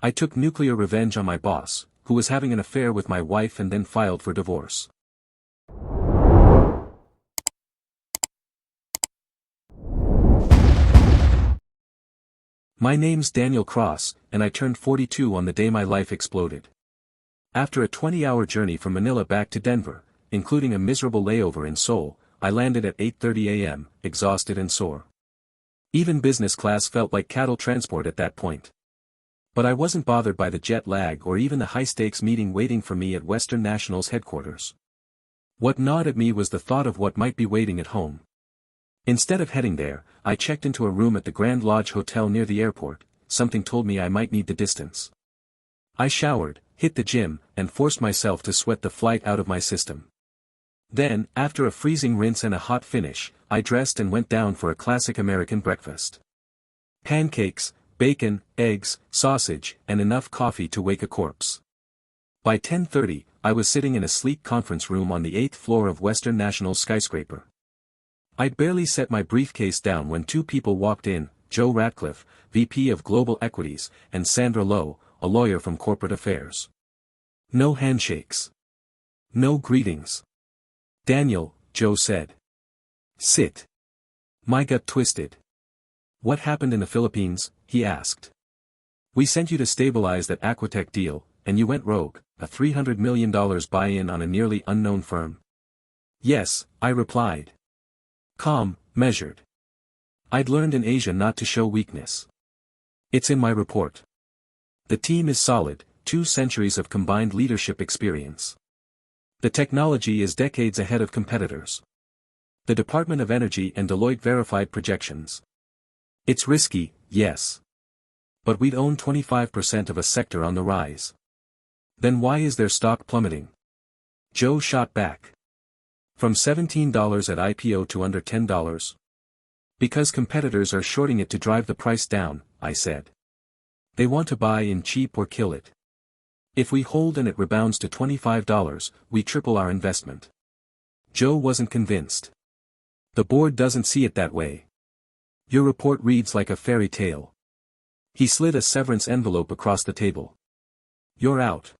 I took nuclear revenge on my boss, who was having an affair with my wife and then filed for divorce. My name's Daniel Cross, and I turned 42 on the day my life exploded. After a 20-hour journey from Manila back to Denver, including a miserable layover in Seoul, I landed at 8:30 a.m., exhausted and sore. Even business class felt like cattle transport at that point. But I wasn't bothered by the jet lag or even the high-stakes meeting waiting for me at Western National's headquarters. What gnawed at me was the thought of what might be waiting at home. Instead of heading there, I checked into a room at the Grand Lodge Hotel near the airport. Something told me I might need the distance. I showered, hit the gym, and forced myself to sweat the flight out of my system. Then, after a freezing rinse and a hot finish, I dressed and went down for a classic American breakfast. Pancakes, bacon, eggs, sausage, and enough coffee to wake a corpse. By 10:30, I was sitting in a sleek conference room on the 8th floor of Western National's skyscraper. I'd barely set my briefcase down when two people walked in, Joe Ratcliffe, VP of Global Equities, and Sandra Lowe, a lawyer from corporate affairs. No handshakes. No greetings. "Daniel," Joe said. "Sit." My gut twisted. "What happened in the Philippines?" he asked. "We sent you to stabilize that Aquatech deal, and you went rogue, a $300 million buy-in on a nearly unknown firm." "Yes," I replied. Calm, measured. I'd learned in Asia not to show weakness. "It's in my report. The team is solid, 2 centuries of combined leadership experience. The technology is decades ahead of competitors. The Department of Energy and Deloitte verified projections. It's risky, yes. But we'd own 25% of a sector on the rise. Then why is their stock plummeting?" Joe shot back. "From $17 at IPO to under $10? Because competitors are shorting it to drive the price down," I said. "They want to buy in cheap or kill it. If we hold and it rebounds to $25, we triple our investment." Joe wasn't convinced. "The board doesn't see it that way. Your report reads like a fairy tale." He slid a severance envelope across the table. "You're out."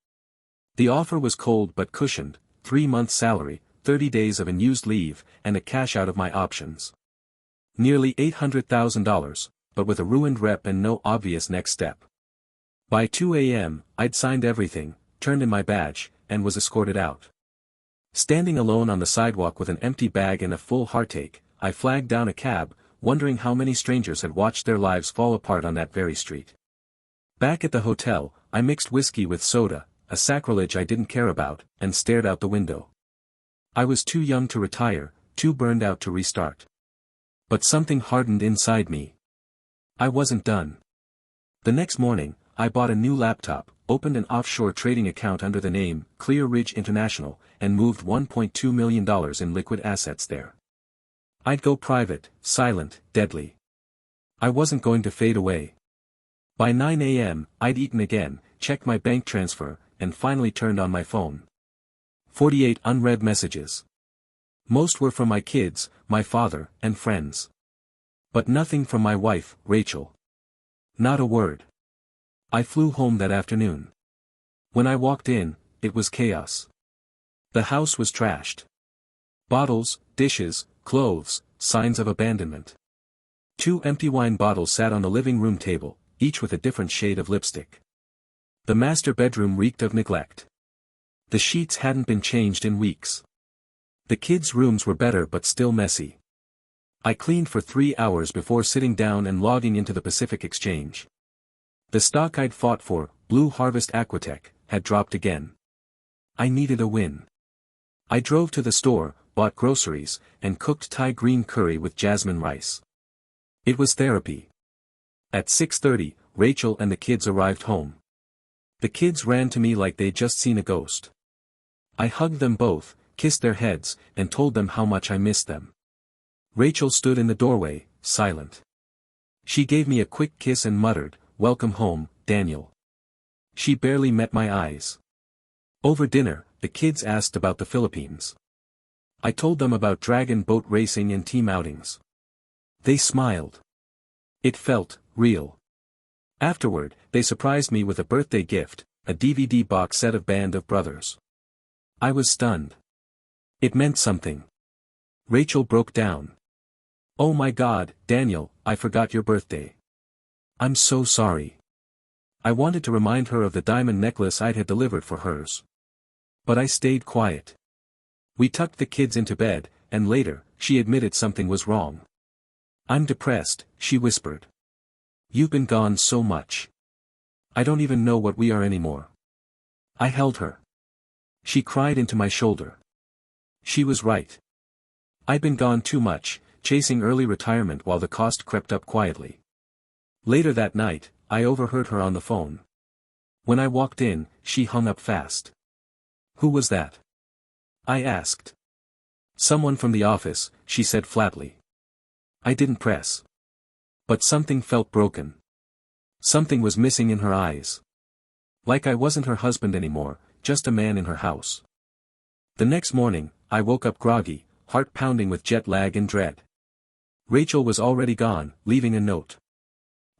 The offer was cold but cushioned, 3 months' salary, 30 days of unused leave, and a cash out of my options. Nearly $800,000, but with a ruined rep and no obvious next step. By 2 a.m., I'd signed everything, turned in my badge, and was escorted out. Standing alone on the sidewalk with an empty bag and a full heartache, I flagged down a cab, wondering how many strangers had watched their lives fall apart on that very street. Back at the hotel, I mixed whiskey with soda, a sacrilege I didn't care about, and stared out the window. I was too young to retire, too burned out to restart. But something hardened inside me. I wasn't done. The next morning, I bought a new laptop, opened an offshore trading account under the name Clear Ridge International, and moved $1.2 million in liquid assets there. I'd go private, silent, deadly. I wasn't going to fade away. By 9 a.m., I'd eaten again, checked my bank transfer, and finally turned on my phone. 48 unread messages. Most were from my kids, my father, and friends. But nothing from my wife, Rachel. Not a word. I flew home that afternoon. When I walked in, it was chaos. The house was trashed. Bottles, dishes, clothes, signs of abandonment. 2 empty wine bottles sat on the living room table, each with a different shade of lipstick. The master bedroom reeked of neglect. The sheets hadn't been changed in weeks. The kids' rooms were better but still messy. I cleaned for 3 hours before sitting down and logging into the Pacific Exchange. The stock I'd fought for, Blue Harvest Aquatech, had dropped again. I needed a win. I drove to the store, bought groceries, and cooked Thai green curry with jasmine rice. It was therapy. At 6:30, Rachel and the kids arrived home. The kids ran to me like they'd just seen a ghost. I hugged them both, kissed their heads, and told them how much I missed them. Rachel stood in the doorway, silent. She gave me a quick kiss and muttered, "Welcome home, Daniel." She barely met my eyes. Over dinner, the kids asked about the Philippines. I told them about dragon boat racing and team outings. They smiled. It felt real. Afterward, they surprised me with a birthday gift, a DVD box set of Band of Brothers. I was stunned. It meant something. Rachel broke down. "Oh my God, Daniel, I forgot your birthday. I'm so sorry." I wanted to remind her of the diamond necklace I'd had delivered for hers. But I stayed quiet. We tucked the kids into bed, and later, she admitted something was wrong. "I'm depressed," she whispered. "You've been gone so much. I don't even know what we are anymore." I held her. She cried into my shoulder. She was right. I'd been gone too much, chasing early retirement while the cost crept up quietly. Later that night, I overheard her on the phone. When I walked in, she hung up fast. "Who was that?" I asked. "Someone from the office," she said flatly. I didn't press. But something felt broken. Something was missing in her eyes. Like I wasn't her husband anymore, just a man in her house. The next morning, I woke up groggy, heart pounding with jet lag and dread. Rachel was already gone, leaving a note.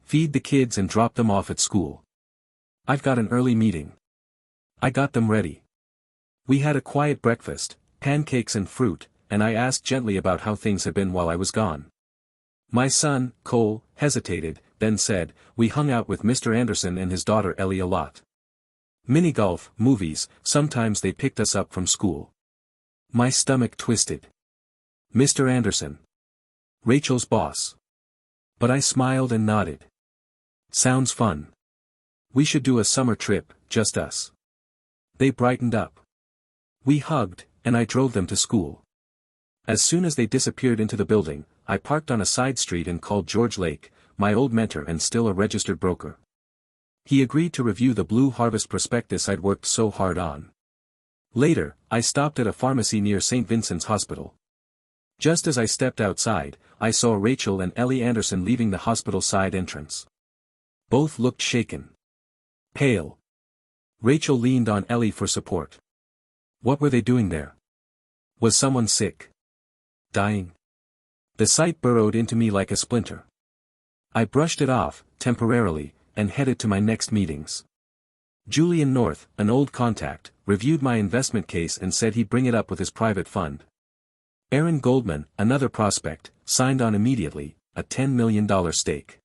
"Feed the kids and drop them off at school. I've got an early meeting." I got them ready. We had a quiet breakfast, pancakes and fruit, and I asked gently about how things had been while I was gone. My son, Cole, hesitated, then said, "We hung out with Mr. Anderson and his daughter Ellie a lot. Minigolf, movies, sometimes they picked us up from school." My stomach twisted. Mr. Anderson. Rachel's boss. But I smiled and nodded. "Sounds fun. We should do a summer trip, just us." They brightened up. We hugged, and I drove them to school. As soon as they disappeared into the building, I parked on a side street and called George Lake, my old mentor and still a registered broker. He agreed to review the Blue Harvest prospectus I'd worked so hard on. Later, I stopped at a pharmacy near St. Vincent's Hospital. Just as I stepped outside, I saw Rachel and Ellie Anderson leaving the hospital side entrance. Both looked shaken. Pale. Rachel leaned on Ellie for support. What were they doing there? Was someone sick? Dying? The sight burrowed into me like a splinter. I brushed it off, temporarily, and headed to my next meetings. Julian North, an old contact, reviewed my investment case and said he'd bring it up with his private fund. Aaron Goldman, another prospect, signed on immediately, a $10 million stake.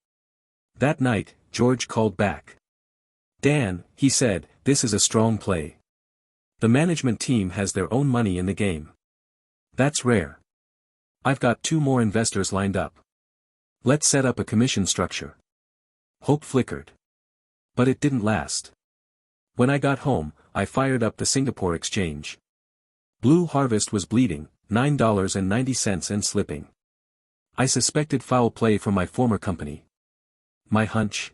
That night, George called back. "Dan," he said, "this is a strong play. The management team has their own money in the game. That's rare. I've got 2 more investors lined up. Let's set up a commission structure." Hope flickered. But it didn't last. When I got home, I fired up the Singapore exchange. Blue Harvest was bleeding, $9.90 and slipping. I suspected foul play from my former company. My hunch?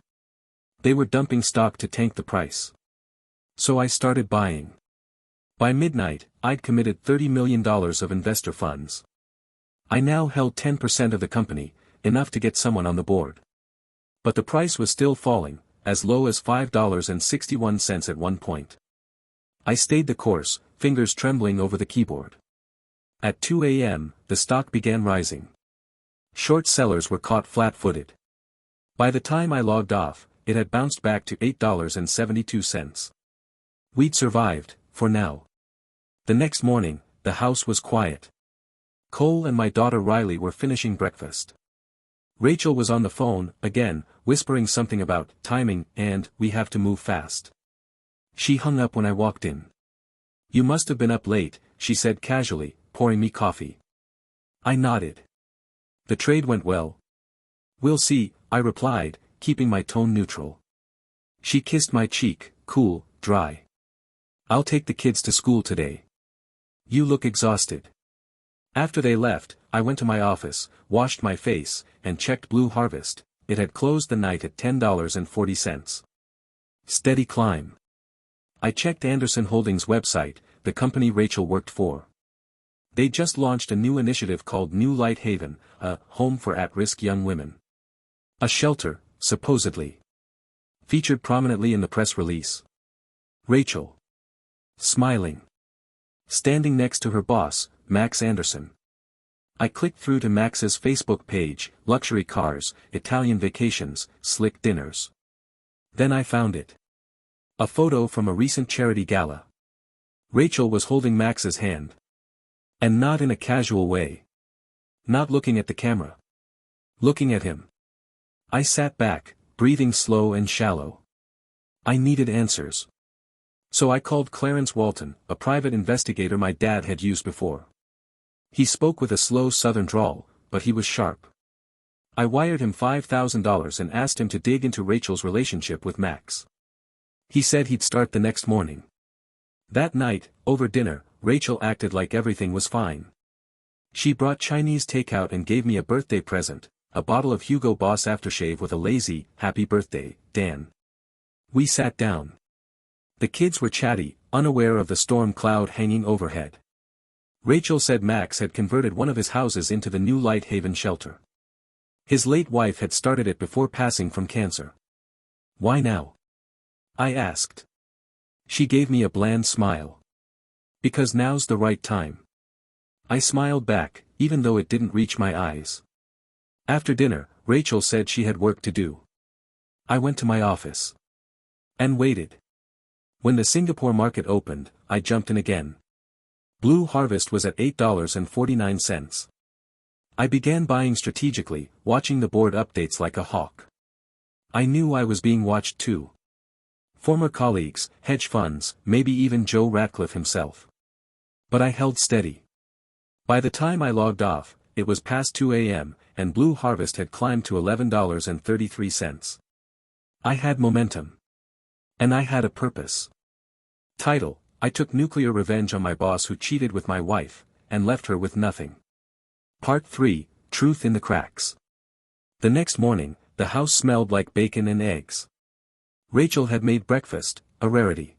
They were dumping stock to tank the price. So I started buying. By midnight, I'd committed $30 million of investor funds. I now held 10% of the company, enough to get someone on the board. But the price was still falling, as low as $5.61 at one point. I stayed the course, fingers trembling over the keyboard. At 2 a.m., the stock began rising. Short sellers were caught flat-footed. By the time I logged off, it had bounced back to $8.72. We'd survived, for now. The next morning, the house was quiet. Cole and my daughter Riley were finishing breakfast. Rachel was on the phone, again, whispering something about timing and we have to move fast. She hung up when I walked in. "You must have been up late," she said casually, pouring me coffee. I nodded. "The trade went well?" "We'll see," I replied, keeping my tone neutral. She kissed my cheek, cool, dry. "I'll take the kids to school today. You look exhausted." After they left, I went to my office, washed my face, and checked Blue Harvest. It had closed the night at $10.40. Steady climb. I checked Anderson Holdings' website, the company Rachel worked for. They just launched a new initiative called New Light Haven, a home for at-risk young women. A shelter, supposedly. Featured prominently in the press release. Rachel. Smiling. Standing next to her boss, Max Anderson. I clicked through to Max's Facebook page, luxury cars, Italian vacations, slick dinners. Then I found it. A photo from a recent charity gala. Rachel was holding Max's hand. And not in a casual way. Not looking at the camera. Looking at him. I sat back, breathing slow and shallow. I needed answers. So I called Clarence Walton, a private investigator my dad had used before. He spoke with a slow southern drawl, but he was sharp. I wired him $5,000 and asked him to dig into Rachel's relationship with Max. He said he'd start the next morning. That night, over dinner, Rachel acted like everything was fine. She brought Chinese takeout and gave me a birthday present, a bottle of Hugo Boss aftershave with a lazy, "Happy birthday, Dan." We sat down. The kids were chatty, unaware of the storm cloud hanging overhead. Rachel said Max had converted one of his houses into the new Light Haven shelter. His late wife had started it before passing from cancer. Why now? I asked. She gave me a bland smile. Because now's the right time. I smiled back, even though it didn't reach my eyes. After dinner, Rachel said she had work to do. I went to my office. And waited. When the Singapore market opened, I jumped in again. Blue Harvest was at $8.49. I began buying strategically, watching the board updates like a hawk. I knew I was being watched too. Former colleagues, hedge funds, maybe even Joe Ratcliffe himself. But I held steady. By the time I logged off, it was past 2 a.m., and Blue Harvest had climbed to $11.33. I had momentum. And I had a purpose. Title: I took nuclear revenge on my boss who cheated with my wife, and left her with nothing. Part 3, Truth in the Cracks. The next morning, the house smelled like bacon and eggs. Rachel had made breakfast, a rarity.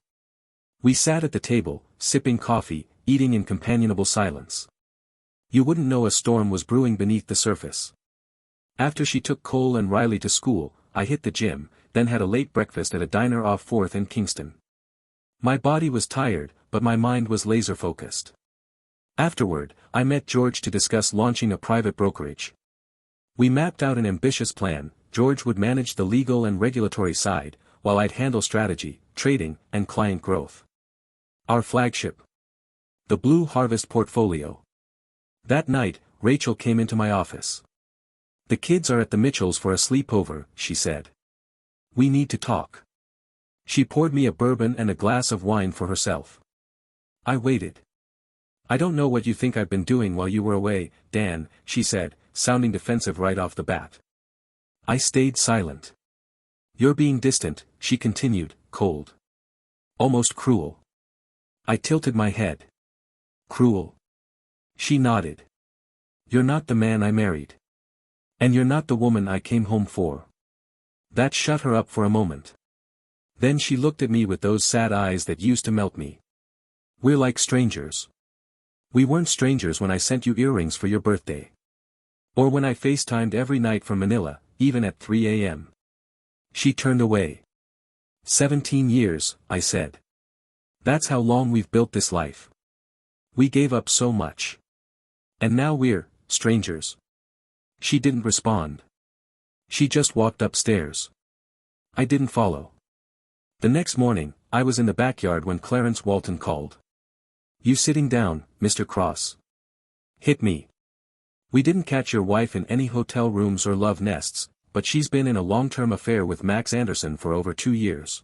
We sat at the table, sipping coffee, eating in companionable silence. You wouldn't know a storm was brewing beneath the surface. After she took Cole and Riley to school, I hit the gym, then had a late breakfast at a diner off 4th and Kingston. My body was tired, but my mind was laser-focused. Afterward, I met George to discuss launching a private brokerage. We mapped out an ambitious plan. George would manage the legal and regulatory side, while I'd handle strategy, trading, and client growth. Our flagship. The Blue Harvest portfolio. That night, Rachel came into my office. The kids are at the Mitchells for a sleepover, she said. We need to talk. She poured me a bourbon and a glass of wine for herself. I waited. I don't know what you think I've been doing while you were away, Dan, she said, sounding defensive right off the bat. I stayed silent. You're being distant, she continued, cold. Almost cruel. I tilted my head. Cruel. She nodded. You're not the man I married. And you're not the woman I came home for. That shut her up for a moment. Then she looked at me with those sad eyes that used to melt me. We're like strangers. We weren't strangers when I sent you earrings for your birthday. Or when I FaceTimed every night from Manila, even at 3 a.m. She turned away. 17 years, I said. That's how long we've built this life. We gave up so much. And now we're strangers. She didn't respond. She just walked upstairs. I didn't follow. The next morning, I was in the backyard when Clarence Walton called. You sitting down, Mr. Cross? Hit me. We didn't catch your wife in any hotel rooms or love nests, but she's been in a long-term affair with Max Anderson for over 2 years.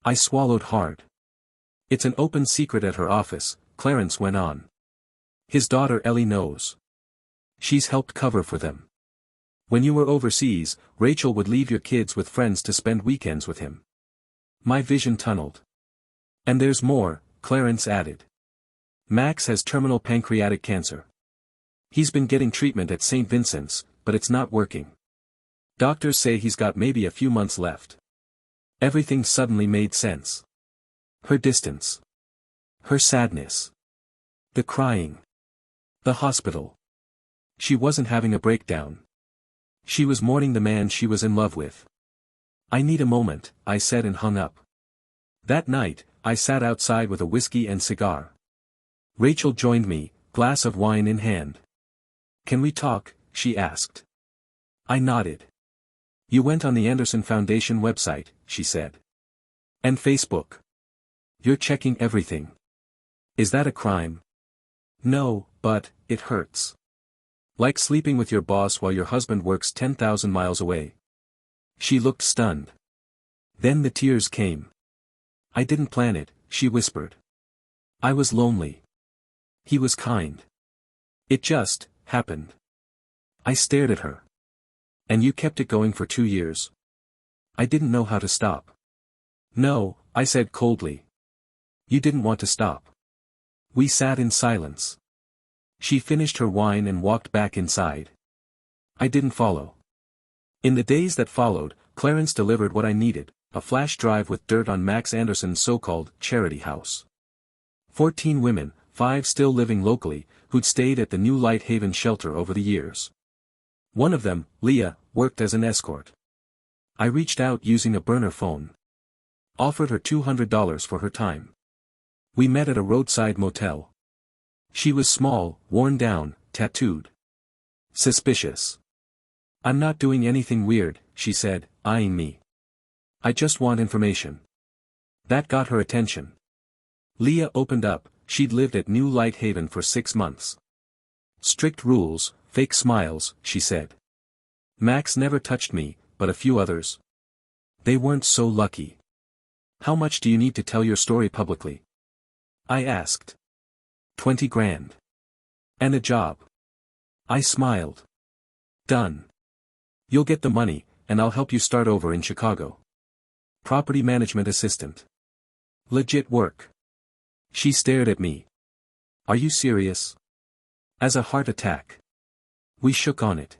I swallowed hard. It's an open secret at her office, Clarence went on. His daughter Ellie knows. She's helped cover for them. When you were overseas, Rachel would leave your kids with friends to spend weekends with him. My vision tunneled. And there's more, Clarence added. Max has terminal pancreatic cancer. He's been getting treatment at St. Vincent's, but it's not working. Doctors say he's got maybe a few months left. Everything suddenly made sense. Her distance. Her sadness. The crying. The hospital. She wasn't having a breakdown. She was mourning the man she was in love with. I need a moment, I said and hung up. That night, I sat outside with a whiskey and cigar. Rachel joined me, glass of wine in hand. Can we talk? She asked. I nodded. You went on the Anderson Foundation website, she said. And Facebook. You're checking everything. Is that a crime? No, but, it hurts. Like sleeping with your boss while your husband works 10,000 miles away. She looked stunned. Then the tears came. I didn't plan it, she whispered. I was lonely. He was kind. It just, happened. I stared at her. And you kept it going for 2 years? I didn't know how to stop. No, I said coldly. You didn't want to stop. We sat in silence. She finished her wine and walked back inside. I didn't follow. In the days that followed, Clarence delivered what I needed, a flash drive with dirt on Max Anderson's so-called charity house. 14 women, 5 still living locally, who'd stayed at the new Light Haven shelter over the years. One of them, Leah, worked as an escort. I reached out using a burner phone. Offered her $200 for her time. We met at a roadside motel. She was small, worn down, tattooed. Suspicious. I'm not doing anything weird, she said, eyeing me. I just want information. That got her attention. Leah opened up, she'd lived at New Light Haven for 6 months. Strict rules, fake smiles, she said. Max never touched me, but a few others. They weren't so lucky. How much do you need to tell your story publicly? I asked. 20 grand. And a job. I smiled. Done. You'll get the money, and I'll help you start over in Chicago. Property management assistant. Legit work. She stared at me. Are you serious? As a heart attack. We shook on it.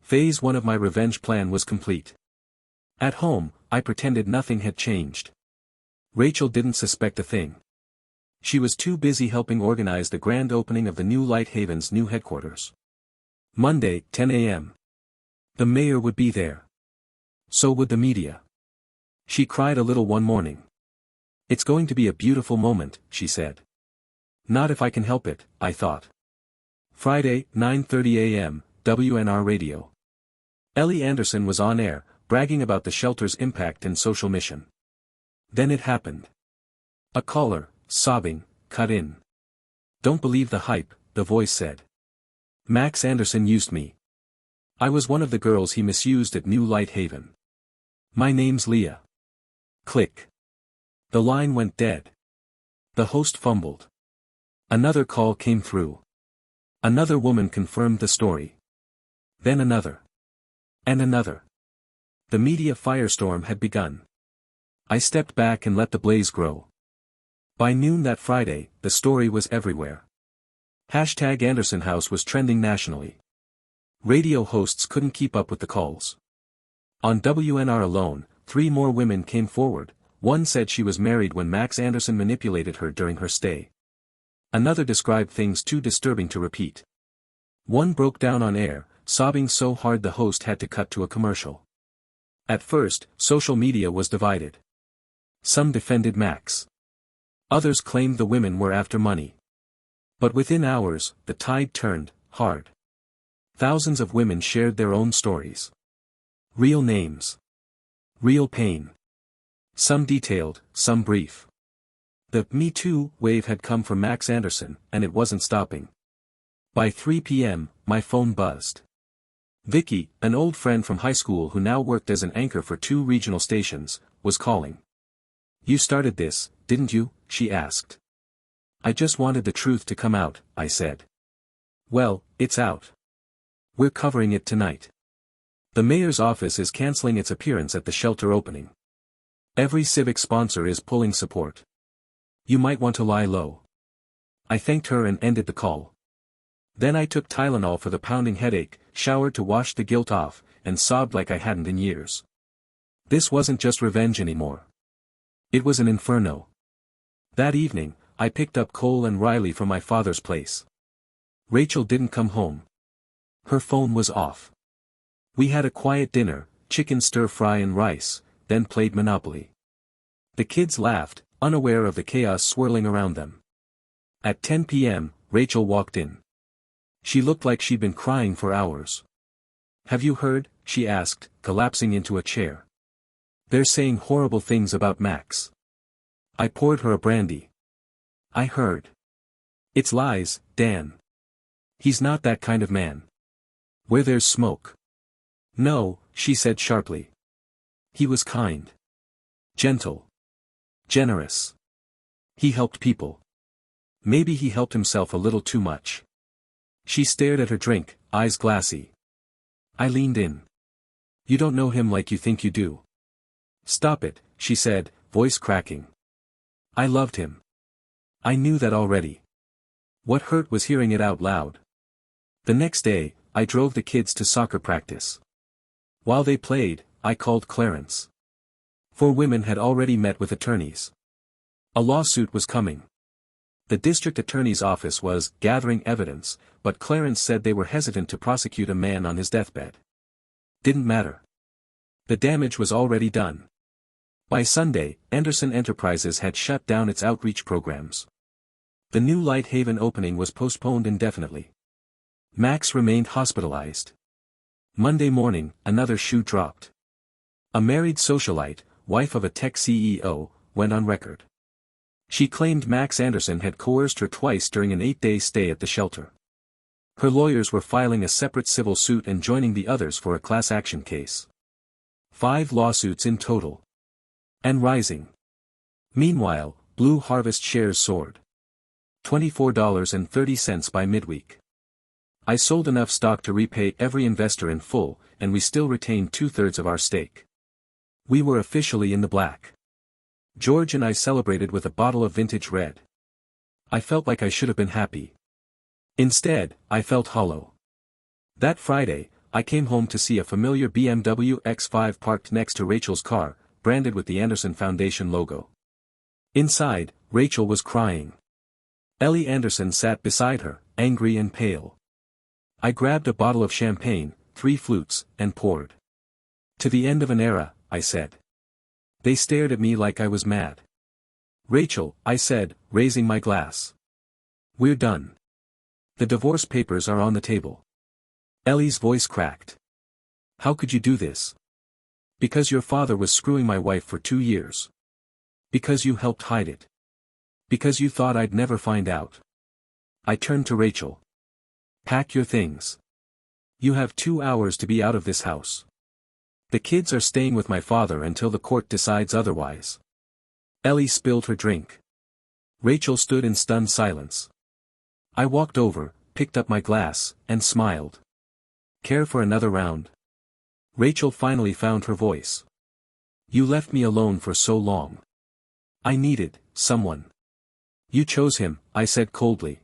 Phase 1 of my revenge plan was complete. At home, I pretended nothing had changed. Rachel didn't suspect a thing. She was too busy helping organize the grand opening of the new Light Haven's new headquarters. Monday, 10 a.m. The mayor would be there. So would the media. She cried a little one morning. It's going to be a beautiful moment, she said. Not if I can help it, I thought. Friday, 9:30 a.m., WNR radio. Ellie Anderson was on air, bragging about the shelter's impact and social mission. Then it happened. A caller, sobbing, cut in. Don't believe the hype, the voice said. Max Anderson used me. I was one of the girls he misused at New Light Haven. My name's Leah. Click. The line went dead. The host fumbled. Another call came through. Another woman confirmed the story. Then another. And another. The media firestorm had begun. I stepped back and let the blaze grow. By noon that Friday, the story was everywhere. Hashtag Anderson House was trending nationally. Radio hosts couldn't keep up with the calls. On WNR alone, 3 more women came forward. One said she was married when Max Anderson manipulated her during her stay. Another described things too disturbing to repeat. One broke down on air, sobbing so hard the host had to cut to a commercial. At first, social media was divided. Some defended Max. Others claimed the women were after money. But within hours, the tide turned, hard. Thousands of women shared their own stories. Real names. Real pain. Some detailed, some brief. The Me Too wave had come from Max Anderson, and it wasn't stopping. By 3 p.m., my phone buzzed. Vicky, an old friend from high school who now worked as an anchor for 2 regional stations, was calling. You started this, didn't you? She asked. I just wanted the truth to come out, I said. Well, it's out. We're covering it tonight. The mayor's office is canceling its appearance at the shelter opening. Every civic sponsor is pulling support. You might want to lie low. I thanked her and ended the call. Then I took Tylenol for the pounding headache, showered to wash the guilt off, and sobbed like I hadn't in years. This wasn't just revenge anymore. It was an inferno. That evening, I picked up Cole and Riley from my father's place. Rachel didn't come home. Her phone was off. We had a quiet dinner, chicken stir-fry and rice, then played Monopoly. The kids laughed, unaware of the chaos swirling around them. At 10 p.m., Rachel walked in. She looked like she'd been crying for hours. Have you heard? She asked, collapsing into a chair. They're saying horrible things about Max. I poured her a brandy. I heard. It's lies, Dan. He's not that kind of man. Where there's smoke. No, she said sharply. He was kind. Gentle. Generous. He helped people. Maybe he helped himself a little too much. She stared at her drink, eyes glassy. I leaned in. You don't know him like you think you do. Stop it, she said, voice cracking. I loved him. I knew that already. What hurt was hearing it out loud. The next day, I drove the kids to soccer practice. While they played, I called Clarence. 4 women had already met with attorneys. A lawsuit was coming. The district attorney's office was gathering evidence, but Clarence said they were hesitant to prosecute a man on his deathbed. Didn't matter. The damage was already done. By Sunday, Anderson Enterprises had shut down its outreach programs. The new Light Haven opening was postponed indefinitely. Max remained hospitalized. Monday morning, another shoe dropped. A married socialite, wife of a tech CEO, went on record. She claimed Max Anderson had coerced her twice during an 8-day stay at the shelter. Her lawyers were filing a separate civil suit and joining the others for a class action case. 5 lawsuits in total. And rising. Meanwhile, Blue Harvest shares soared. $24.30 by midweek. I sold enough stock to repay every investor in full, and we still retained 2/3 of our stake. We were officially in the black. George and I celebrated with a bottle of vintage red. I felt like I should have been happy. Instead, I felt hollow. That Friday, I came home to see a familiar BMW X5 parked next to Rachel's car, branded with the Anderson Foundation logo. Inside, Rachel was crying. Ellie Anderson sat beside her, angry and pale. I grabbed a bottle of champagne, 3 flutes, and poured. To the end of an era, I said. They stared at me like I was mad. Rachel, I said, raising my glass. We're done. The divorce papers are on the table. Ellie's voice cracked. How could you do this? Because your father was screwing my wife for 2 years. Because you helped hide it. Because you thought I'd never find out. I turned to Rachel. Pack your things. You have 2 hours to be out of this house. The kids are staying with my father until the court decides otherwise. Ellie spilled her drink. Rachel stood in stunned silence. I walked over, picked up my glass, and smiled. Care for another round? Rachel finally found her voice. You left me alone for so long. I needed someone. You chose him, I said coldly.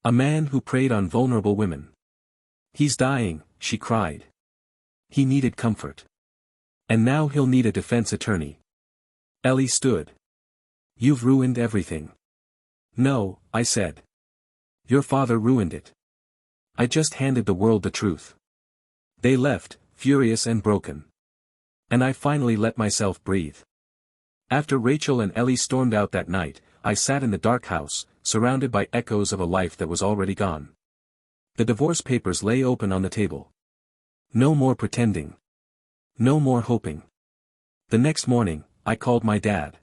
A man who preyed on vulnerable women. He's dying, she cried. He needed comfort. And now he'll need a defense attorney. Ellie stood. You've ruined everything. No, I said. Your father ruined it. I just handed the world the truth. They left, furious and broken. And I finally let myself breathe. After Rachel and Ellie stormed out that night, I sat in the dark house, surrounded by echoes of a life that was already gone. The divorce papers lay open on the table. No more pretending. No more hoping. The next morning, I called my dad.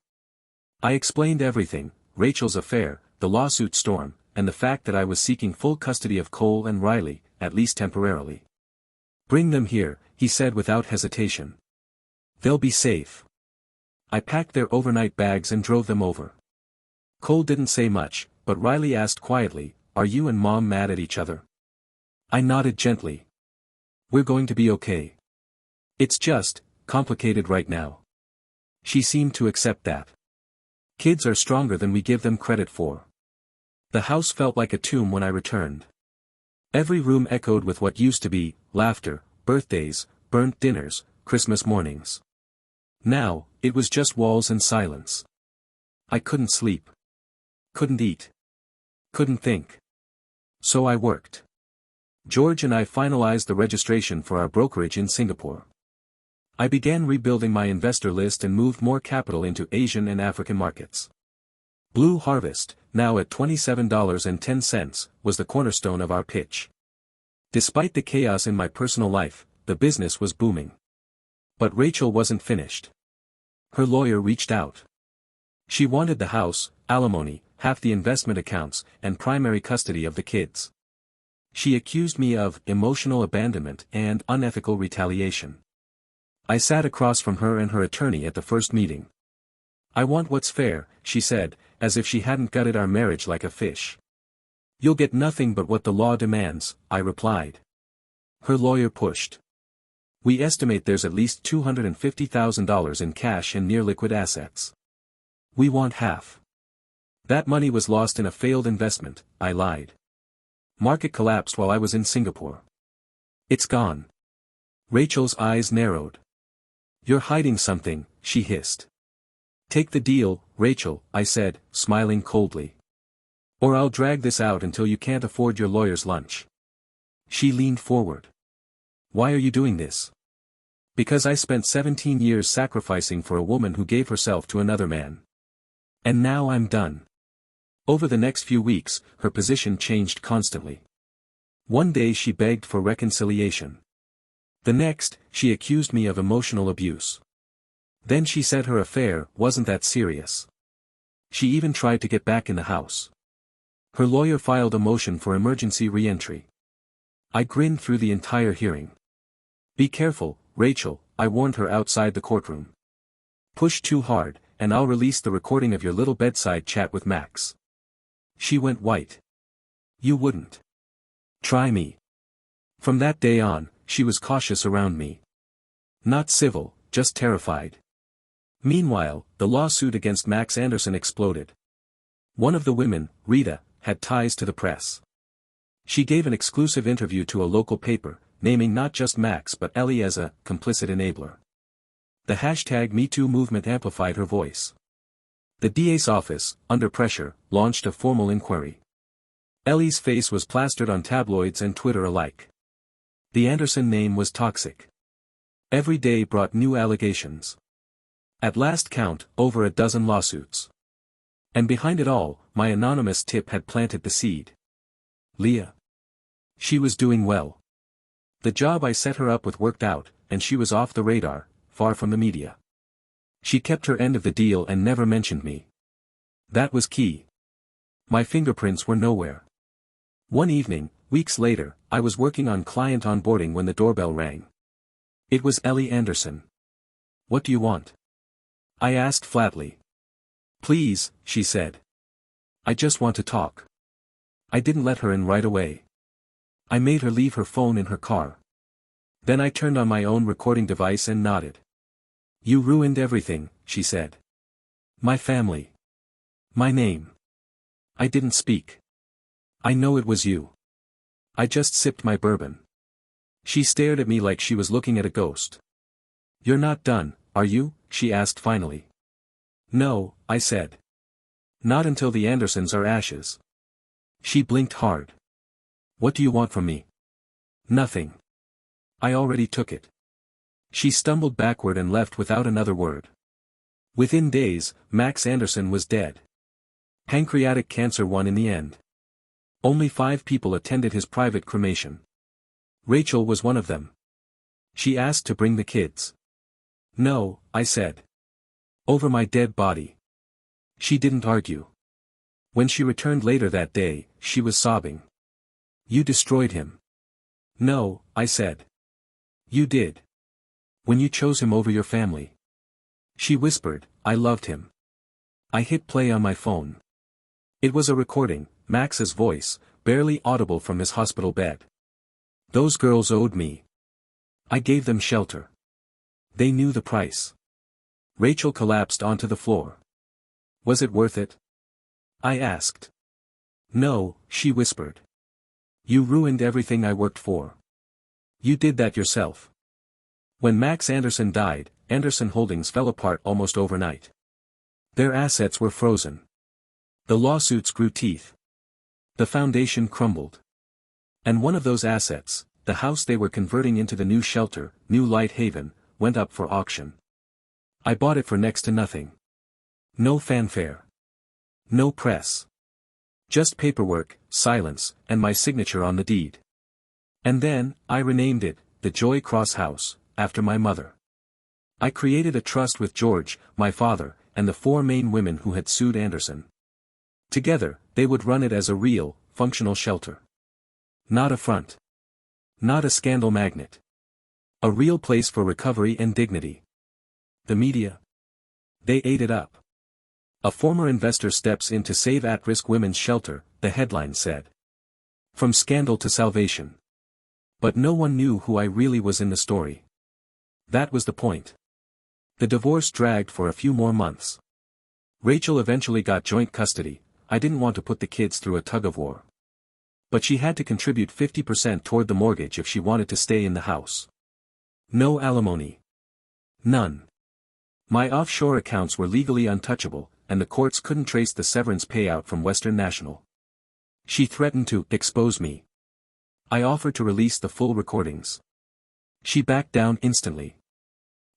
I explained everything, Rachel's affair, the lawsuit storm, and the fact that I was seeking full custody of Cole and Riley, at least temporarily. Bring them here, he said without hesitation. They'll be safe. I packed their overnight bags and drove them over. Cole didn't say much, but Riley asked quietly, Are you and Mom mad at each other? I nodded gently. We're going to be okay. It's just complicated right now. She seemed to accept that. Kids are stronger than we give them credit for. The house felt like a tomb when I returned. Every room echoed with what used to be laughter, birthdays, burnt dinners, Christmas mornings. Now, it was just walls and silence. I couldn't sleep. Couldn't eat. Couldn't think. So I worked. George and I finalized the registration for our brokerage in Singapore. I began rebuilding my investor list and moved more capital into Asian and African markets. Blue Harvest, now at $27.10, was the cornerstone of our pitch. Despite the chaos in my personal life, the business was booming. But Rachel wasn't finished. Her lawyer reached out. She wanted the house, alimony, half the investment accounts, and primary custody of the kids. She accused me of emotional abandonment and unethical retaliation. I sat across from her and her attorney at the first meeting. "I want what's fair," she said, as if she hadn't gutted our marriage like a fish. "You'll get nothing but what the law demands," I replied. Her lawyer pushed. "We estimate there's at least $250,000 in cash and near-liquid assets. We want half." "That money was lost in a failed investment," I lied. "Market collapsed while I was in Singapore. It's gone." Rachel's eyes narrowed. "You're hiding something," she hissed. "Take the deal, Rachel," I said, smiling coldly. "Or I'll drag this out until you can't afford your lawyer's lunch." She leaned forward. "Why are you doing this?" "Because I spent 17 years sacrificing for a woman who gave herself to another man. And now I'm done." Over the next few weeks, her position changed constantly. One day she begged for reconciliation. The next, she accused me of emotional abuse. Then she said her affair wasn't that serious. She even tried to get back in the house. Her lawyer filed a motion for emergency re-entry. I grinned through the entire hearing. "Be careful, Rachel," I warned her outside the courtroom. "Push too hard, and I'll release the recording of your little bedside chat with Max." She went white. "You wouldn't. Try me." From that day on, she was cautious around me. Not civil, just terrified. Meanwhile, the lawsuit against Max Anderson exploded. One of the women, Rita, had ties to the press. She gave an exclusive interview to a local paper, naming not just Max but Ellie as a complicit enabler. The hashtag #MeToo movement amplified her voice. The DA's office, under pressure, launched a formal inquiry. Ellie's face was plastered on tabloids and Twitter alike. The Anderson name was toxic. Every day brought new allegations. At last count, over a dozen lawsuits. And behind it all, my anonymous tip had planted the seed. Leah. She was doing well. The job I set her up with worked out, and she was off the radar, far from the media. She kept her end of the deal and never mentioned me. That was key. My fingerprints were nowhere. One evening, weeks later, I was working on client onboarding when the doorbell rang. It was Ellie Anderson. "What do you want?" I asked flatly. "Please," she said. "I just want to talk." I didn't let her in right away. I made her leave her phone in her car. Then I turned on my own recording device and nodded. "You ruined everything," she said. "My family. My name." I didn't speak. "I know it was you." I just sipped my bourbon. She stared at me like she was looking at a ghost. "You're not done, are you?" she asked finally. "No," I said. "Not until the Andersons are ashes." She blinked hard. "What do you want from me?" "Nothing. I already took it." She stumbled backward and left without another word. Within days, Max Anderson was dead. Pancreatic cancer won in the end. Only 5 people attended his private cremation. Rachel was one of them. She asked to bring the kids. "No," I said. "Over my dead body." She didn't argue. When she returned later that day, she was sobbing. "You destroyed him." "No," I said. "You did. When you chose him over your family." She whispered, "I loved him." I hit play on my phone. It was a recording, Max's voice, barely audible from his hospital bed. "Those girls owed me. I gave them shelter. They knew the price." Rachel collapsed onto the floor. "Was it worth it?" I asked. "No," she whispered. "You ruined everything I worked for. You did that yourself." When Max Anderson died, Anderson Holdings fell apart almost overnight. Their assets were frozen. The lawsuits grew teeth. The foundation crumbled. And one of those assets, the house they were converting into the new shelter, New Light Haven, went up for auction. I bought it for next to nothing. No fanfare. No press. Just paperwork, silence, and my signature on the deed. And then, I renamed it, the Joy Cross House, after my mother. I created a trust with George, my father, and the four main women who had sued Anderson. Together, they would run it as a real, functional shelter. Not a front. Not a scandal magnet. A real place for recovery and dignity. The media. They ate it up. A former investor steps in to save at-risk women's shelter, the headline said. From scandal to salvation. But no one knew who I really was in the story. That was the point. The divorce dragged for a few more months. Rachel eventually got joint custody. I didn't want to put the kids through a tug-of-war. But she had to contribute 50% toward the mortgage if she wanted to stay in the house. No alimony. None. My offshore accounts were legally untouchable, and the courts couldn't trace the severance payout from Western National. She threatened to expose me. I offered to release the full recordings. She backed down instantly.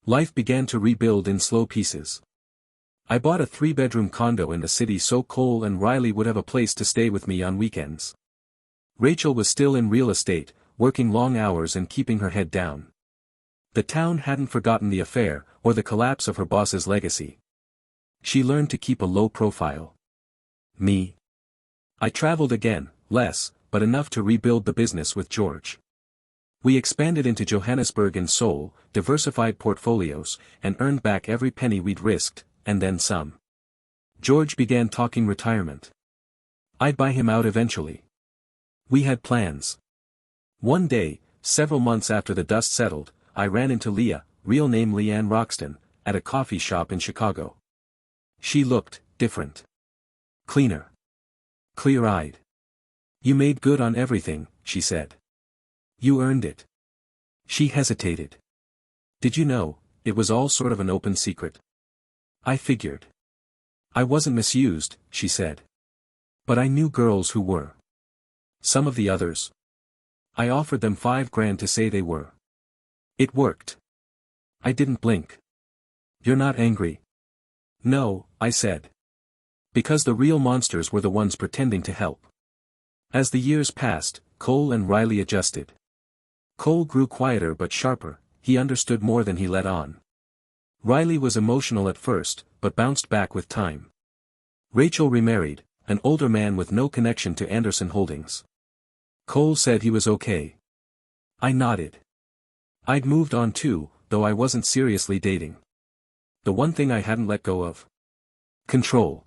Life began to rebuild in slow pieces. I bought a 3-bedroom condo in the city so Cole and Riley would have a place to stay with me on weekends. Rachel was still in real estate, working long hours and keeping her head down. The town hadn't forgotten the affair, or the collapse of her boss's legacy. She learned to keep a low profile. Me. I traveled again, less, but enough to rebuild the business with George. We expanded into Johannesburg and Seoul, diversified portfolios, and earned back every penny we'd risked, and then some. George began talking retirement. I'd buy him out eventually. We had plans. One day, several months after the dust settled, I ran into Leah, real name Leanne Roxton, at a coffee shop in Chicago. She looked different. Cleaner. Clear-eyed. You made good on everything, she said. You earned it. She hesitated. Did you know, it was all sort of an open secret? I figured. I wasn't misused, she said. But I knew girls who were. Some of the others. I offered them $5,000 to say they were. It worked. I didn't blink. You're not angry? No, I said. Because the real monsters were the ones pretending to help. As the years passed, Cole and Riley adjusted. Cole grew quieter but sharper, he understood more than he let on. Riley was emotional at first, but bounced back with time. Rachel remarried, an older man with no connection to Anderson Holdings. Cole said he was okay. I nodded. I'd moved on too, though I wasn't seriously dating. The one thing I hadn't let go of. Control.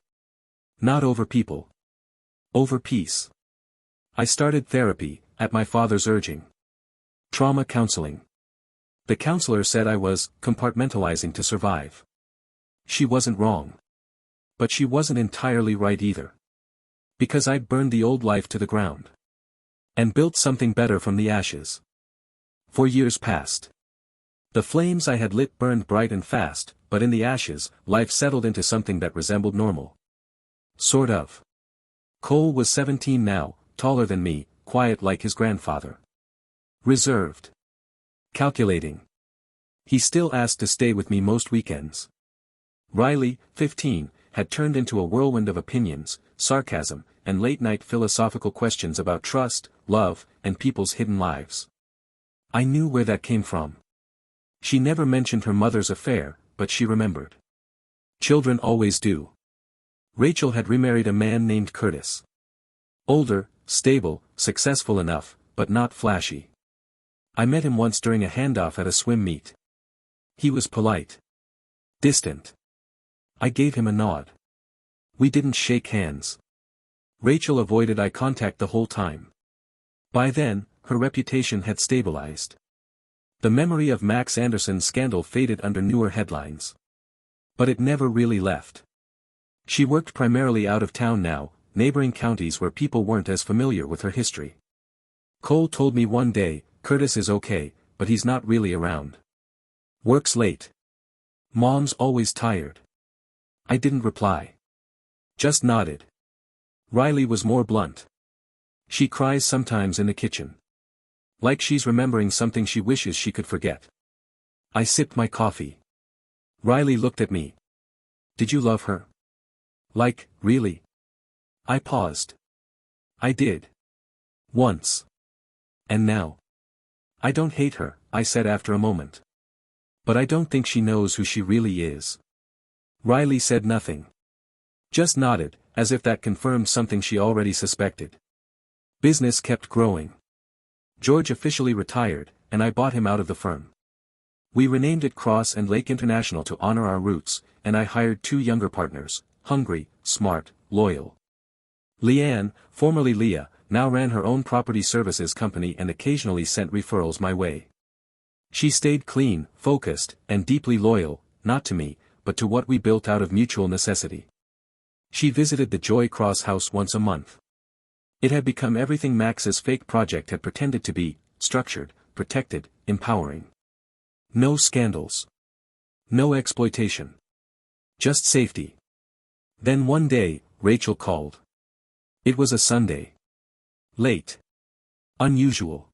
Not over people. Over peace. I started therapy, at my father's urging. Trauma counseling. The counselor said I was compartmentalizing to survive. She wasn't wrong. But she wasn't entirely right either. Because I'd burned the old life to the ground. And built something better from the ashes. 4 years passed. The flames I had lit burned bright and fast, but in the ashes, life settled into something that resembled normal. Sort of. Cole was 17 now, taller than me, quiet like his grandfather. Reserved. Calculating. He still asked to stay with me most weekends. Riley, 15, had turned into a whirlwind of opinions, sarcasm, and late-night philosophical questions about trust, love, and people's hidden lives. I knew where that came from. She never mentioned her mother's affair, but she remembered. Children always do. Rachel had remarried a man named Curtis. Older, stable, successful enough, but not flashy. I met him once during a handoff at a swim meet. He was polite. Distant. I gave him a nod. We didn't shake hands. Rachel avoided eye contact the whole time. By then, her reputation had stabilized. The memory of Max Anderson's scandal faded under newer headlines. But it never really left. She worked primarily out of town now, neighboring counties where people weren't as familiar with her history. Cole told me one day, Curtis is okay, but he's not really around. Works late. Mom's always tired. I didn't reply. Just nodded. Riley was more blunt. She cries sometimes in the kitchen. Like she's remembering something she wishes she could forget. I sipped my coffee. Riley looked at me. Did you love her? Like, really? I paused. I did. Once. And now? I don't hate her, I said after a moment. But I don't think she knows who she really is. Riley said nothing. Just nodded, as if that confirmed something she already suspected. Business kept growing. George officially retired, and I bought him out of the firm. We renamed it Cross and Lake International to honor our roots, and I hired 2 younger partners, hungry, smart, loyal. Leanne, formerly Leah, now ran her own property services company and occasionally sent referrals my way. She stayed clean, focused, and deeply loyal, not to me, but to what we built out of mutual necessity. She visited the Joy Cross house once a month. It had become everything Max's fake project had pretended to be: structured, protected, empowering. No scandals. No exploitation. Just safety. Then one day, Rachel called. It was a Sunday. Late. Unusual.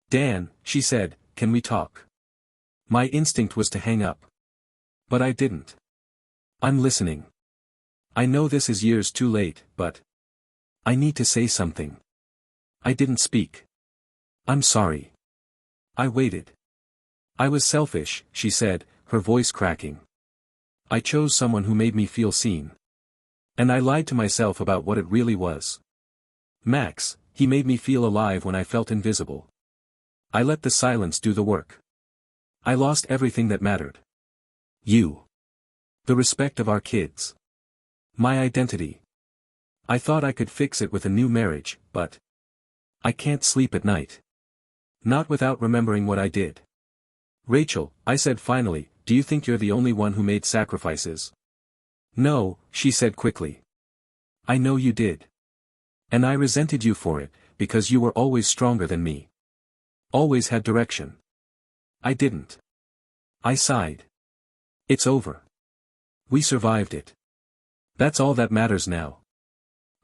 "Dan," she said, "can we talk?" My instinct was to hang up. But I didn't. "I'm listening. I know this is years too late, but I need to say something." I didn't speak. "I'm sorry. I waited. I was selfish," she said, her voice cracking. "I chose someone who made me feel seen. And I lied to myself about what it really was. Max, he made me feel alive when I felt invisible. I let the silence do the work. I lost everything that mattered. You. The respect of our kids. My identity. I thought I could fix it with a new marriage, but I can't sleep at night. Not without remembering what I did." "Rachel," I said finally, "do you think you're the only one who made sacrifices?" "No," she said quickly. "I know you did. And I resented you for it, because you were always stronger than me. Always had direction. I didn't." I sighed. "It's over. We survived it. That's all that matters now.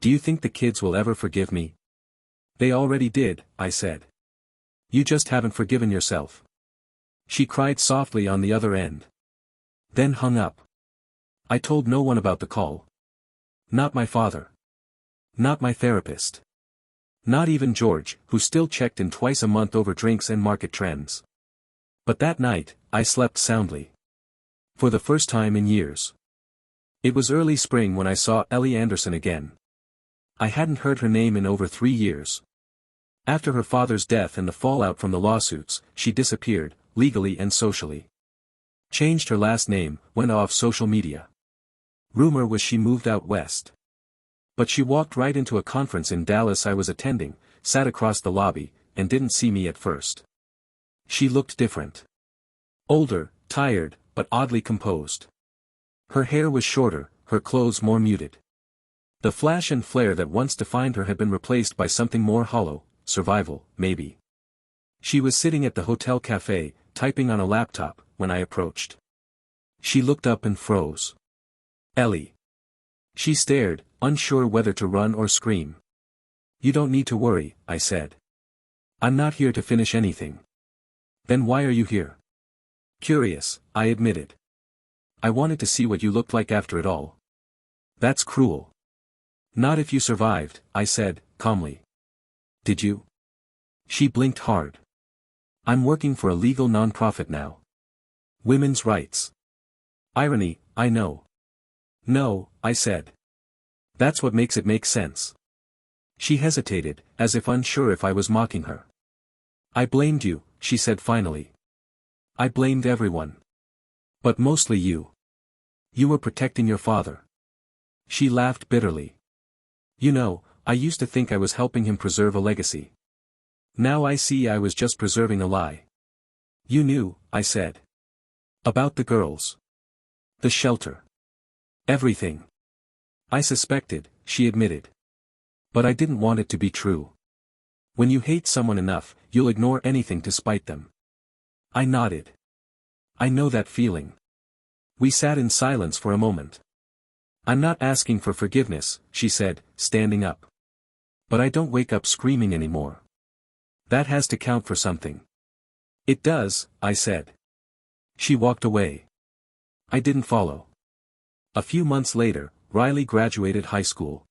Do you think the kids will ever forgive me?" "They already did," I said. "You just haven't forgiven yourself." She cried softly on the other end. Then hung up. I told no one about the call. Not my father. Not my therapist. Not even George, who still checked in twice a month over drinks and market trends. But that night, I slept soundly. For the first time in years. It was early spring when I saw Ellie Anderson again. I hadn't heard her name in over 3 years. After her father's death and the fallout from the lawsuits, she disappeared, legally and socially. Changed her last name, went off social media. Rumor was she moved out west. But she walked right into a conference in Dallas I was attending, sat across the lobby, and didn't see me at first. She looked different. Older, tired, but oddly composed. Her hair was shorter, her clothes more muted. The flash and flare that once defined her had been replaced by something more hollow: survival, maybe. She was sitting at the hotel cafe, typing on a laptop, when I approached. She looked up and froze. "Ellie." She stared, unsure whether to run or scream. "You don't need to worry," I said. "I'm not here to finish anything." "Then why are you here?" "Curious," I admitted. "I wanted to see what you looked like after it all." "That's cruel." "Not if you survived," I said, calmly. "Did you?" She blinked hard. "I'm working for a legal nonprofit now. Women's rights." Irony, I know. "No," I said. "That's what makes it make sense." She hesitated, as if unsure if I was mocking her. "I blamed you," she said finally. "I blamed everyone. But mostly you. You were protecting your father." She laughed bitterly. "You know, I used to think I was helping him preserve a legacy. Now I see I was just preserving a lie." "You knew," I said. "About the girls. The shelter. Everything." "I suspected," she admitted. "But I didn't want it to be true. When you hate someone enough, you'll ignore anything to spite them." I nodded. "I know that feeling." We sat in silence for a moment. "I'm not asking for forgiveness," she said, standing up. "But I don't wake up screaming anymore. That has to count for something." "It does," I said. She walked away. I didn't follow. A few months later, Riley graduated high school.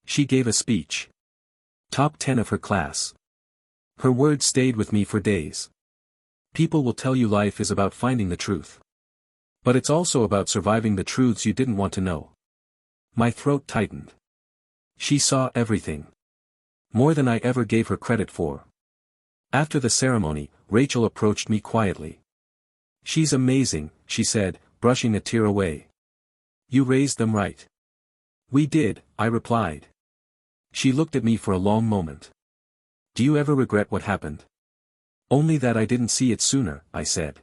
She gave a speech. Top 10 of her class. Her words stayed with me for days. People will tell you life is about finding the truth. But it's also about surviving the truths you didn't want to know. My throat tightened. She saw everything. More than I ever gave her credit for. After the ceremony, Rachel approached me quietly. "She's amazing," she said, brushing a tear away. "You raised them right." "We did," I replied. She looked at me for a long moment. "Do you ever regret what happened?" "Only that I didn't see it sooner," I said.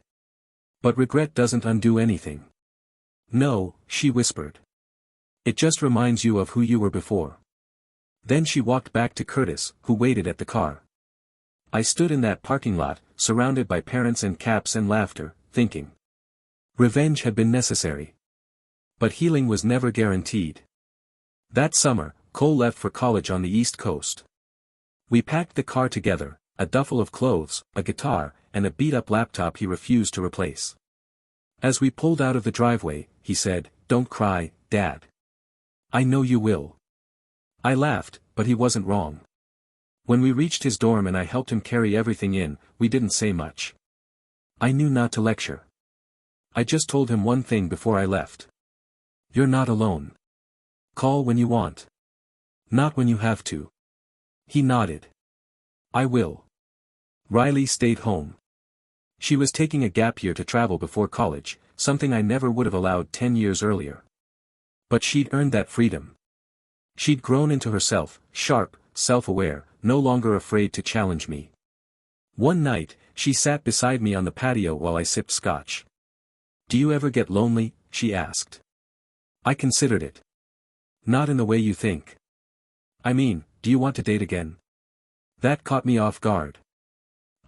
"But regret doesn't undo anything." "No," she whispered. "It just reminds you of who you were before." Then she walked back to Curtis, who waited at the car. I stood in that parking lot, surrounded by parents and caps and laughter, thinking. Revenge had been necessary. But healing was never guaranteed. That summer, Cole left for college on the East Coast. We packed the car together, a duffel of clothes, a guitar, and a beat-up laptop he refused to replace. As we pulled out of the driveway, he said, "Don't cry, Dad. I know you will." I laughed, but he wasn't wrong. When we reached his dorm and I helped him carry everything in, we didn't say much. I knew not to lecture. I just told him one thing before I left. "You're not alone. Call when you want. Not when you have to." He nodded. "I will." Riley stayed home. She was taking a gap year to travel before college, something I never would have allowed 10 years earlier. But she'd earned that freedom. She'd grown into herself, sharp, self-aware, no longer afraid to challenge me. One night, she sat beside me on the patio while I sipped scotch. "Do you ever get lonely?" she asked. I considered it. "Not in the way you think." "I mean, do you want to date again?" That caught me off guard.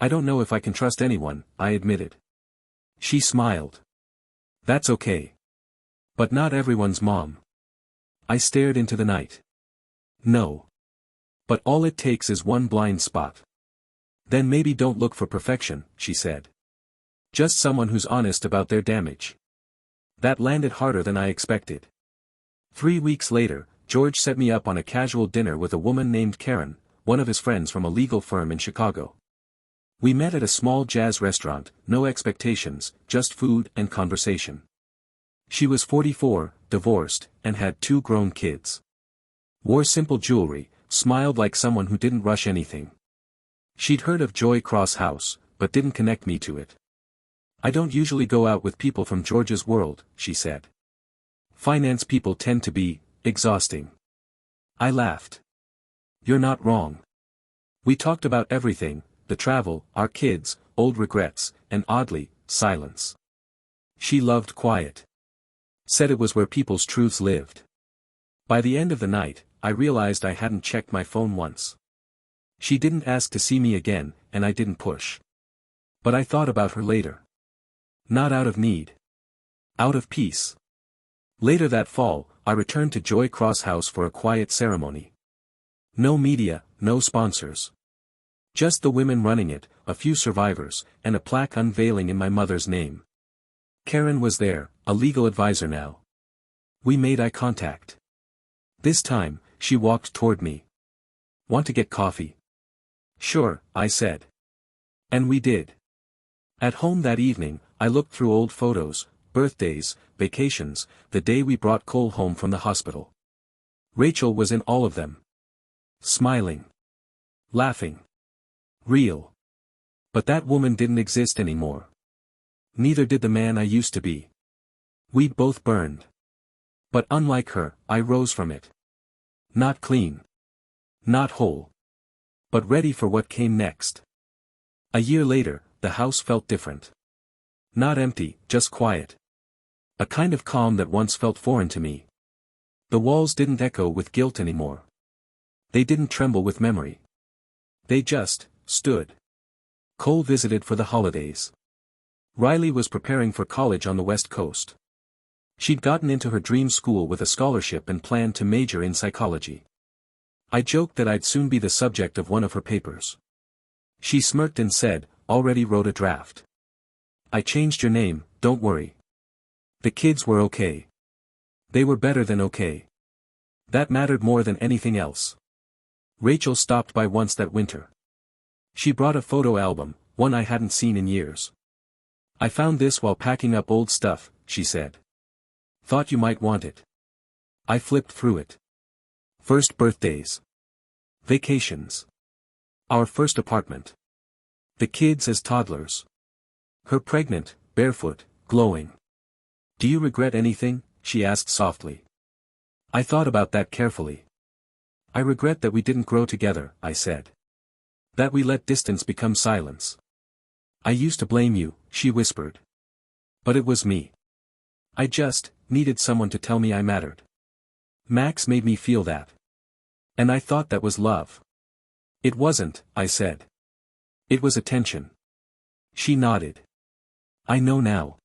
"I don't know if I can trust anyone," I admitted. She smiled. "That's okay. But not everyone's mom." I stared into the night. "No. But all it takes is one blind spot." "Then maybe don't look for perfection," she said. "Just someone who's honest about their damage." That landed harder than I expected. 3 weeks later, George set me up on a casual dinner with a woman named Karen, one of his friends from a legal firm in Chicago. We met at a small jazz restaurant, no expectations, just food and conversation. She was 44, divorced, and had 2 grown kids. Wore simple jewelry, smiled like someone who didn't rush anything. She'd heard of Joy Cross House, but didn't connect me to it. "I don't usually go out with people from George's world," she said. "Finance people tend to be exhausting." I laughed. "You're not wrong." We talked about everything, the travel, our kids, old regrets, and oddly, silence. She loved quiet. Said it was where people's truths lived. By the end of the night, I realized I hadn't checked my phone once. She didn't ask to see me again, and I didn't push. But I thought about her later. Not out of need. Out of peace. Later that fall, I returned to Joy Cross House for a quiet ceremony. No media, no sponsors. Just the women running it, a few survivors, and a plaque unveiling in my mother's name. Karen was there, a legal advisor now. We made eye contact. This time, she walked toward me. "Want to get coffee?" "Sure," I said. And we did. At home that evening, I looked through old photos, birthdays, vacations, the day we brought Cole home from the hospital. Rachel was in all of them. Smiling. Laughing. Real. But that woman didn't exist anymore. Neither did the man I used to be. We'd both burned. But unlike her, I rose from it. Not clean. Not whole. But ready for what came next. A year later, the house felt different. Not empty, just quiet. A kind of calm that once felt foreign to me. The walls didn't echo with guilt anymore. They didn't tremble with memory. They just stood. Cole visited for the holidays. Riley was preparing for college on the West Coast. She'd gotten into her dream school with a scholarship and planned to major in psychology. I joked that I'd soon be the subject of one of her papers. She smirked and said, "Already wrote a draft." "I changed your name, don't worry." The kids were okay. They were better than okay. That mattered more than anything else. Rachel stopped by once that winter. She brought a photo album, one I hadn't seen in years. "I found this while packing up old stuff," she said. "Thought you might want it." I flipped through it. First birthdays. Vacations. Our first apartment. The kids as toddlers. Her pregnant, barefoot, glowing. "Do you regret anything?" she asked softly. I thought about that carefully. "I regret that we didn't grow together," I said. "That we let distance become silence." "I used to blame you," she whispered. "But it was me. I just needed someone to tell me I mattered. Max made me feel that. And I thought that was love." "It wasn't," I said. "It was attention." She nodded. "I know now."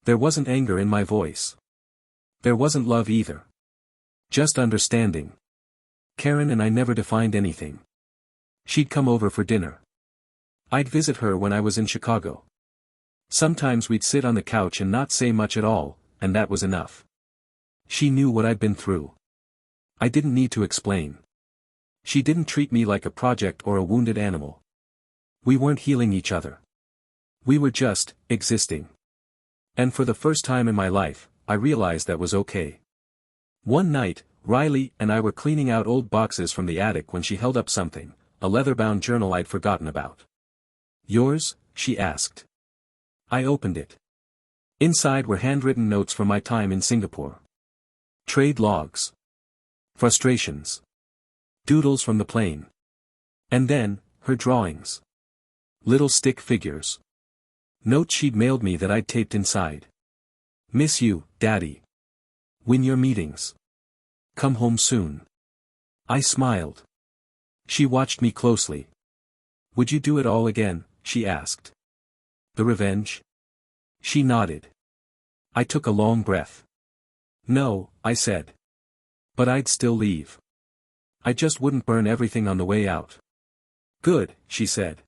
There wasn't anger in my voice. There wasn't love either. Just understanding. Karen and I never defined anything. She'd come over for dinner. I'd visit her when I was in Chicago. Sometimes we'd sit on the couch and not say much at all, and that was enough. She knew what I'd been through. I didn't need to explain. She didn't treat me like a project or a wounded animal. We weren't healing each other. We were just existing. And for the first time in my life, I realized that was okay. One night, Riley and I were cleaning out old boxes from the attic when she held up something, a leather-bound journal I'd forgotten about. "Yours?" she asked. I opened it. Inside were handwritten notes from my time in Singapore. Trade logs. Frustrations. Doodles from the plane. And then, her drawings. Little stick figures. Notes she'd mailed me that I'd taped inside. "Miss you, Daddy. Win your meetings. Come home soon." I smiled. She watched me closely. "Would you do it all again?" she asked. "The revenge?" She nodded. I took a long breath. "No," I said. "But I'd still leave. I just wouldn't burn everything on the way out." "Good," she said.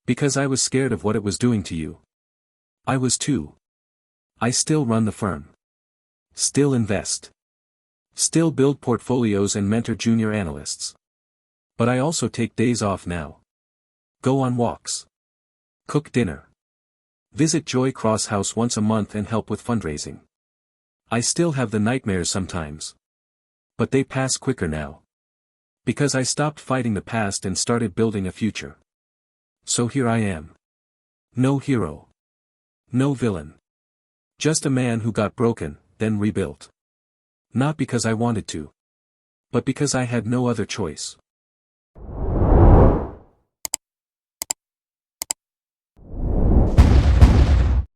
"Because I was scared of what it was doing to you." I was too. I still run the firm. Still invest. Still build portfolios and mentor junior analysts. But I also take days off now. Go on walks. Cook dinner. Visit Joy Cross House once a month and help with fundraising. I still have the nightmares sometimes. But they pass quicker now. Because I stopped fighting the past and started building a future. So here I am. No hero. No villain. Just a man who got broken, then rebuilt. Not because I wanted to. But because I had no other choice.